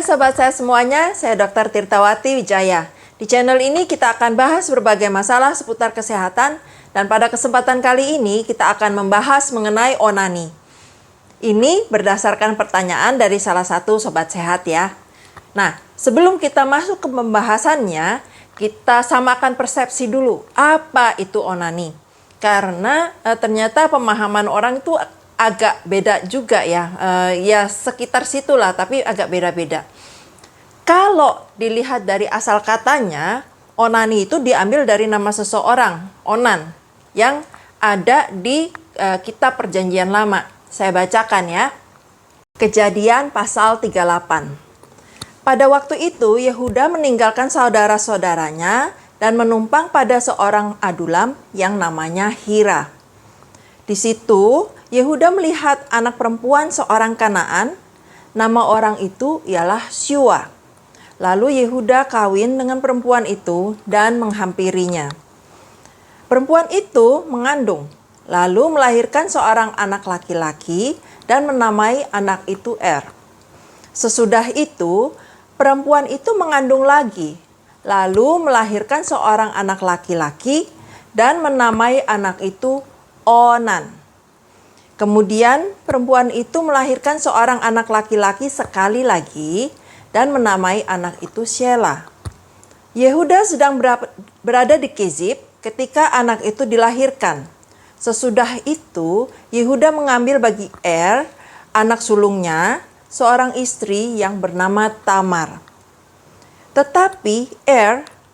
Hai sobat saya semuanya, saya Dr. Tirtawati Wijaya. Di channel ini kita akan bahas berbagai masalah seputar kesehatan dan pada kesempatan kali ini kita akan membahas mengenai onani. Ini berdasarkan pertanyaan dari salah satu sobat sehat ya. Nah, sebelum kita masuk ke pembahasannya, kita samakan persepsi dulu. Apa itu onani? Karena ternyata pemahaman orang itu agak beda juga ya. Ya sekitar situlah, tapi agak beda-beda. Kalau dilihat dari asal katanya, onani itu diambil dari nama seseorang, Onan, yang ada di kitab Perjanjian Lama. Saya bacakan ya. Kejadian pasal 38. Pada waktu itu, Yehuda meninggalkan saudara-saudaranya dan menumpang pada seorang adulam yang namanya Hira. Di situ, Yehuda melihat anak perempuan seorang Kanaan, nama orang itu ialah Syua. Lalu Yehuda kawin dengan perempuan itu dan menghampirinya. Perempuan itu mengandung, lalu melahirkan seorang anak laki-laki dan menamai anak itu Sesudah itu, perempuan itu mengandung lagi, lalu melahirkan seorang anak laki-laki dan menamai anak itu Onan. Kemudian perempuan itu melahirkan seorang anak laki-laki sekali lagi dan menamai anak itu Shela. Yehuda sedang berada di Kezib ketika anak itu dilahirkan. Sesudah itu Yehuda mengambil bagi anak sulungnya, seorang istri yang bernama Tamar. Tetapi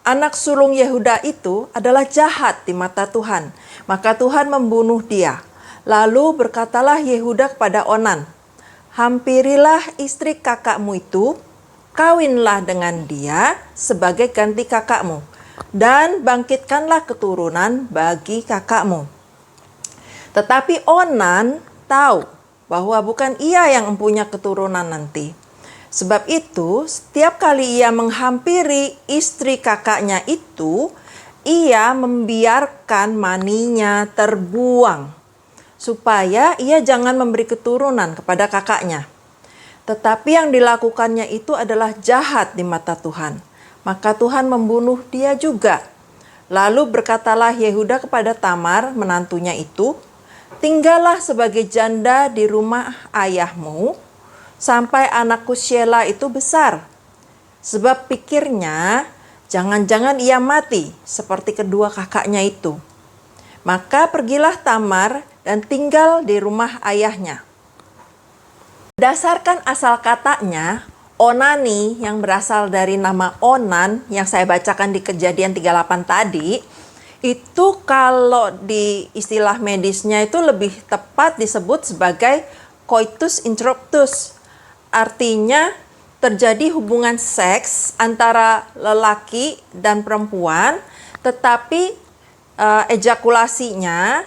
anak sulung Yehuda itu adalah jahat di mata Tuhan, maka Tuhan membunuh dia. Lalu berkatalah Yehuda kepada Onan, hampirilah istri kakakmu itu, kawinlah dengan dia sebagai ganti kakakmu, dan bangkitkanlah keturunan bagi kakakmu. Tetapi Onan tahu bahwa bukan ia yang mempunyai keturunan nanti. Sebab itu, setiap kali ia menghampiri istri kakaknya itu, ia membiarkan maninya terbuang, supaya ia jangan memberi keturunan kepada kakaknya. Tetapi yang dilakukannya itu adalah jahat di mata Tuhan. Maka Tuhan membunuh dia juga. Lalu berkatalah Yehuda kepada Tamar, menantunya itu, tinggallah sebagai janda di rumah ayahmu, sampai anakku Shela itu besar. Sebab pikirnya, jangan-jangan ia mati seperti kedua kakaknya itu. Maka pergilah Tamar dan tinggal di rumah ayahnya. Berdasarkan asal katanya, onani yang berasal dari nama Onan yang saya bacakan di Kejadian 38 tadi, itu kalau di istilah medisnya itu lebih tepat disebut sebagai coitus interruptus. Artinya terjadi hubungan seks antara lelaki dan perempuan, tetapi ejakulasinya,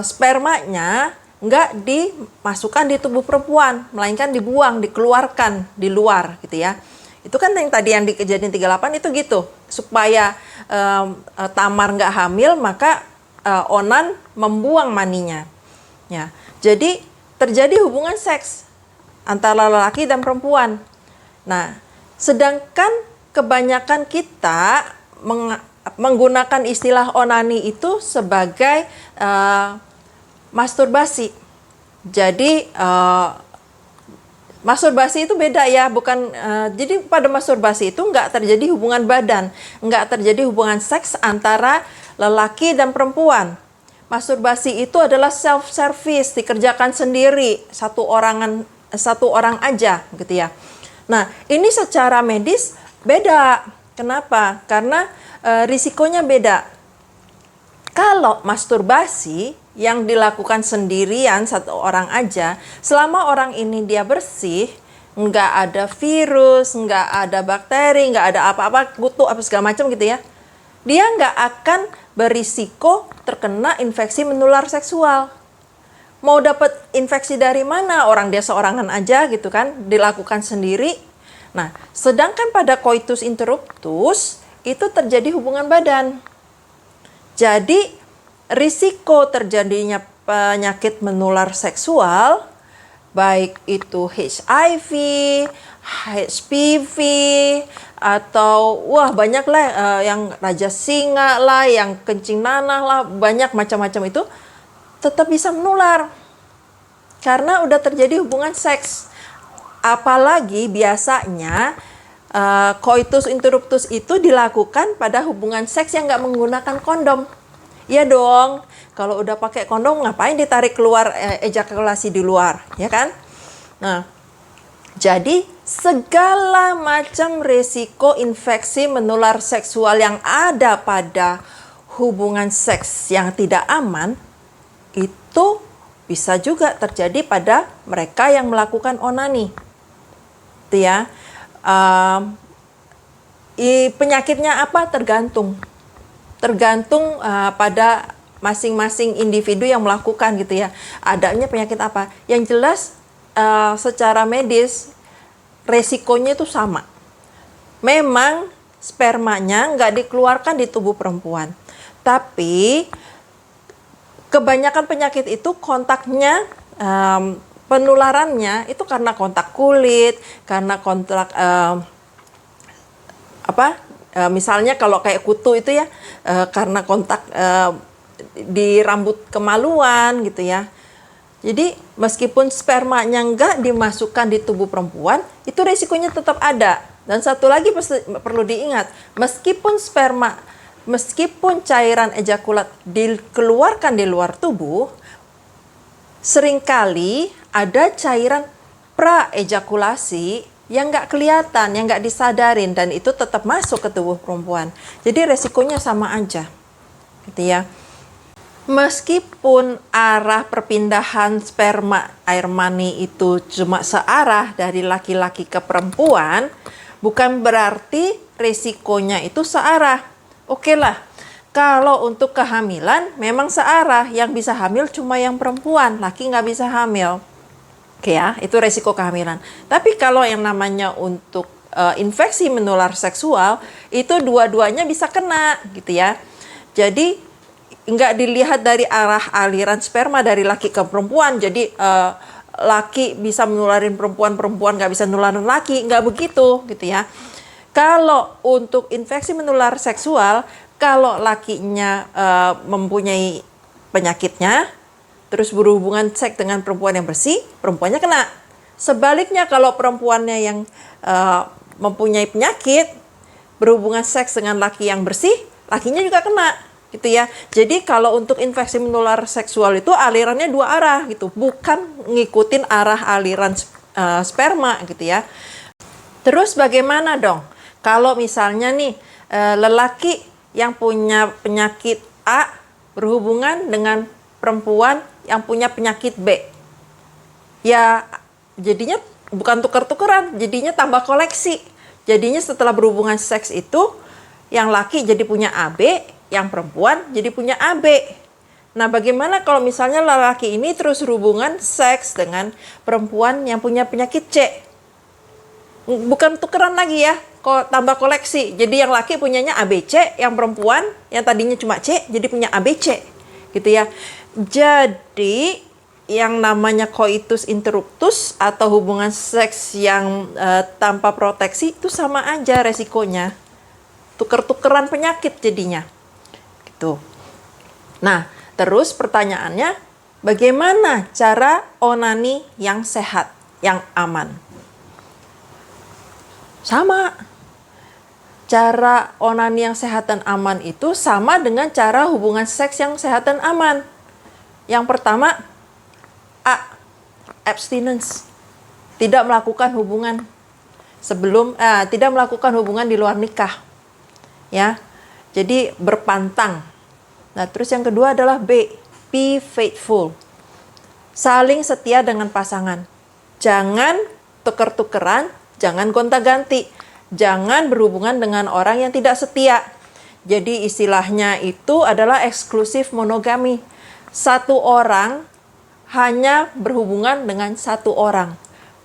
spermanya nggak dimasukkan di tubuh perempuan, melainkan dibuang, dikeluarkan di luar gitu ya. Itu kan yang tadi yang di Kejadian 38 itu gitu, supaya Tamar nggak hamil, maka Onan membuang maninya. Ya, jadi terjadi hubungan seks antara lelaki dan perempuan. Nah, sedangkan kebanyakan kita menggunakan istilah onani itu sebagai masturbasi. Jadi masturbasi itu beda ya, bukan. Jadi pada masturbasi itu nggak terjadi hubungan badan, nggak terjadi hubungan seks antara lelaki dan perempuan. Masturbasi itu adalah self-service, dikerjakan sendiri, satu orang aja gitu ya. Nah, ini secara medis beda. Kenapa? Karena risikonya beda. Kalau masturbasi yang dilakukan sendirian satu orang aja, selama orang ini dia bersih, nggak ada virus, nggak ada bakteri, nggak ada apa-apa, kutu apa segala macam gitu ya, dia nggak akan berisiko terkena infeksi menular seksual. Mau dapat infeksi dari mana? Orang dia seorangan aja gitu kan, dilakukan sendiri. Nah, sedangkan pada coitus interruptus itu terjadi hubungan badan. Jadi risiko terjadinya penyakit menular seksual, baik itu HIV, HPV, atau wah banyak lah yang raja singa lah, yang kencing nanah lah, banyak macam-macam itu tetap bisa menular karena udah terjadi hubungan seks. Apalagi biasanya coitus interruptus itu dilakukan pada hubungan seks yang nggak menggunakan kondom. Iya dong, kalau udah pakai kondom ngapain ditarik keluar ejakulasi di luar, ya kan? Nah, jadi segala macam risiko infeksi menular seksual yang ada pada hubungan seks yang tidak aman itu bisa juga terjadi pada mereka yang melakukan onani. Itu ya. Penyakitnya apa? Tergantung pada masing-masing individu yang melakukan gitu ya. Adanya penyakit apa? Yang jelas secara medis resikonya itu sama. Memang spermanya nggak dikeluarkan di tubuh perempuan, tapi kebanyakan penyakit itu kontaknya, penularannya itu karena kontak kulit, karena kontak misalnya kalau kayak kutu itu ya, karena kontak di rambut kemaluan gitu ya. Jadi meskipun spermanya nggak dimasukkan di tubuh perempuan, itu risikonya tetap ada. Dan satu lagi perlu diingat, meskipun cairan ejakulat dikeluarkan di luar tubuh, seringkali ada cairan pra-ejakulasi yang nggak kelihatan, yang nggak disadarin, dan itu tetap masuk ke tubuh perempuan. Jadi resikonya sama aja, gitu ya. Meskipun arah perpindahan sperma air mani itu cuma searah dari laki-laki ke perempuan, bukan berarti resikonya itu searah. Oke lah, kalau untuk kehamilan memang searah, yang bisa hamil cuma yang perempuan, laki nggak bisa hamil. Oke ya, itu resiko kehamilan. Tapi kalau yang namanya untuk infeksi menular seksual, itu dua-duanya bisa kena gitu ya. Jadi nggak dilihat dari arah aliran sperma dari laki ke perempuan, jadi laki bisa menularin perempuan, perempuan nggak bisa menularin laki, nggak begitu gitu ya. Kalau untuk infeksi menular seksual, kalau lakinya mempunyai penyakitnya, terus berhubungan seks dengan perempuan yang bersih, perempuannya kena. Sebaliknya kalau perempuannya yang mempunyai penyakit, berhubungan seks dengan laki yang bersih, lakinya juga kena. Gitu ya. Jadi kalau untuk infeksi menular seksual itu alirannya dua arah gitu, bukan ngikutin arah aliran sperma gitu ya. Terus bagaimana dong kalau misalnya nih lelaki yang punya penyakit A berhubungan dengan perempuan yang punya penyakit B? Ya jadinya bukan tuker-tukeran, jadinya tambah koleksi. Jadinya setelah berhubungan seks itu yang laki jadi punya AB, yang perempuan jadi punya AB. Nah, bagaimana kalau misalnya lelaki ini terus hubungan seks dengan perempuan yang punya penyakit C? Bukan tukeran lagi ya, kok tambah koleksi. Jadi yang laki punyanya ABC, yang perempuan yang tadinya cuma C jadi punya ABC. Gitu ya. Jadi yang namanya coitus interruptus atau hubungan seks yang tanpa proteksi itu sama aja resikonya. Tuker-tukeran penyakit jadinya. Gitu. Nah, terus pertanyaannya, bagaimana cara onani yang sehat, yang aman? Sama. Cara onani yang sehat dan aman itu sama dengan cara hubungan seks yang sehat dan aman. Yang pertama, A. Abstinence. Tidak melakukan hubungan tidak melakukan hubungan di luar nikah. Ya. Jadi berpantang. Nah, terus yang kedua adalah B. Be faithful. Saling setia dengan pasangan. Jangan tuker-tukeran, jangan gonta-ganti. Jangan berhubungan dengan orang yang tidak setia. Jadi istilahnya itu adalah eksklusif monogami. Satu orang hanya berhubungan dengan satu orang.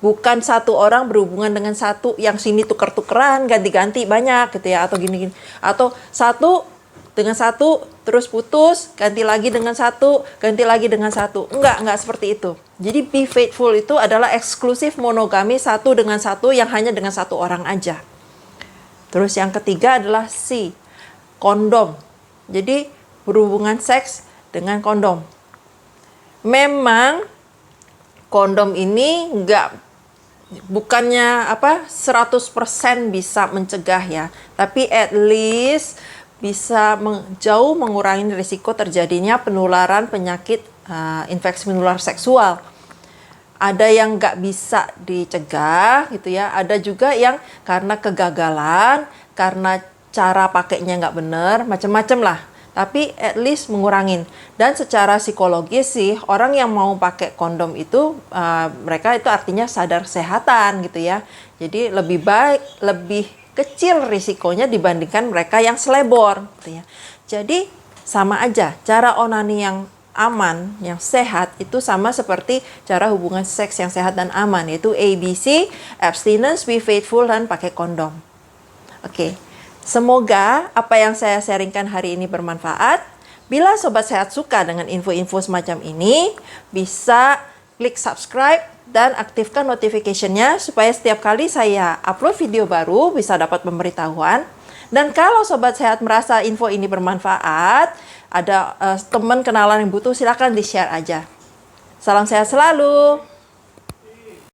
Bukan satu orang berhubungan dengan satu yang sini tuker-tukeran, ganti-ganti banyak gitu ya, atau gini-gini. Atau satu dengan satu, terus putus, ganti lagi dengan satu, ganti lagi dengan satu. Enggak seperti itu. Jadi be faithful itu adalah eksklusif monogami satu dengan satu yang hanya dengan satu orang aja. Terus yang ketiga adalah C, kondom. Jadi berhubungan seks dengan kondom. Memang kondom ini bukannya 100% bisa mencegah ya, tapi at least bisa jauh mengurangi risiko terjadinya penularan penyakit infeksi menular seksual. Ada yang nggak bisa dicegah gitu ya, ada juga yang karena kegagalan, karena cara pakainya nggak benar, macam-macam lah. Tapi at least mengurangin. Dan secara psikologis sih, orang yang mau pakai kondom itu, mereka itu artinya sadar kesehatan gitu ya. Jadi lebih baik, lebih kecil risikonya dibandingkan mereka yang selebor gitu ya. Jadi sama aja, cara onani yang aman, yang sehat itu sama seperti cara hubungan seks yang sehat dan aman, yaitu ABC, abstinence, be faithful, dan pakai kondom. Oke, semoga apa yang saya sharingkan hari ini bermanfaat. Bila Sobat Sehat suka dengan info-info semacam ini, bisa klik subscribe dan aktifkan notification-nya supaya setiap kali saya upload video baru bisa dapat pemberitahuan. Dan kalau Sobat Sehat merasa info ini bermanfaat, ada teman kenalan yang butuh, silakan di-share aja. Salam sehat selalu.